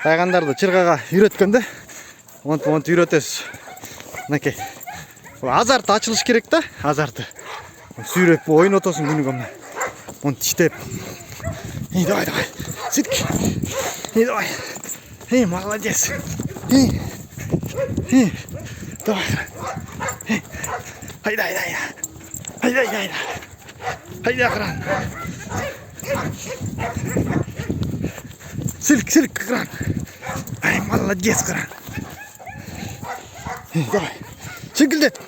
тайгандарды чыргаға үйрөткөндө монтип үйрөтөбүз. Мынакей. Азарты ачылыш керек да, азарты. Сүйрөп ойнотосуң күнүгө мына. Монтип иштеп. Давай. Ситк. Давай. Молодец. Давай. Hayda. Hayda кран. Силк кран. Ай, молодец кран. Давай. Силкилдет.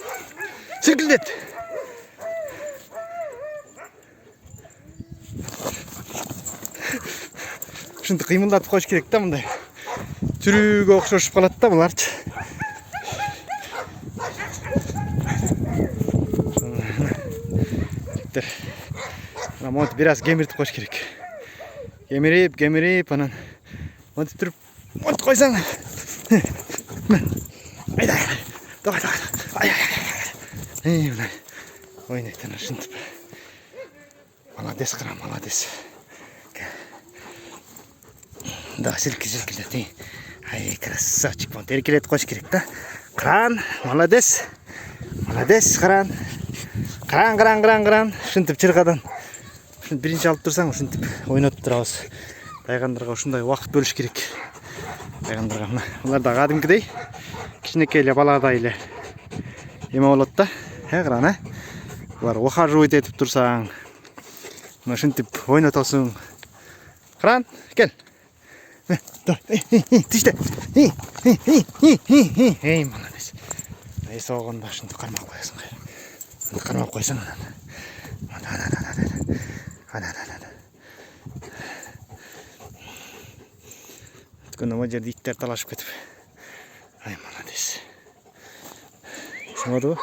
Ушинтип кыймылдатып коюш керек да, мындай. Түрүүгө окшошуп калат да буларчы. Монтип бир аз кемиртип коюш керек. Кемирип, анан монтип туруп, монтип койсоң. Айда. Давай. Мына. Ойнойт ушинтип. Молодец кран, молодец. Да, силкилдет. Ай, красавчик. Монтип эркелетип коюш керек да. Кран, молодец. Кран. Кран. Ушинтип чыргадан. Ушинтип биринчи алып турсаң, ушинтип ойнотуп турабыз. Тайгандарга ушундай убакыт бөлүш керек. Тайгандарга мына. Булар да кадимкидей кичинекей эле баладай эле эме болот да. Кран, Булар ухаживать этип турсаң, мына ушинтип ойнотосуң. Кран, кел. Тиште. Молодец. Согондо ушинтип кармап коесуң. Кармап койсоң анан. Өткөндө могу жерде иттер талашып кетип. Ай, молодец. Сыңбадыбы?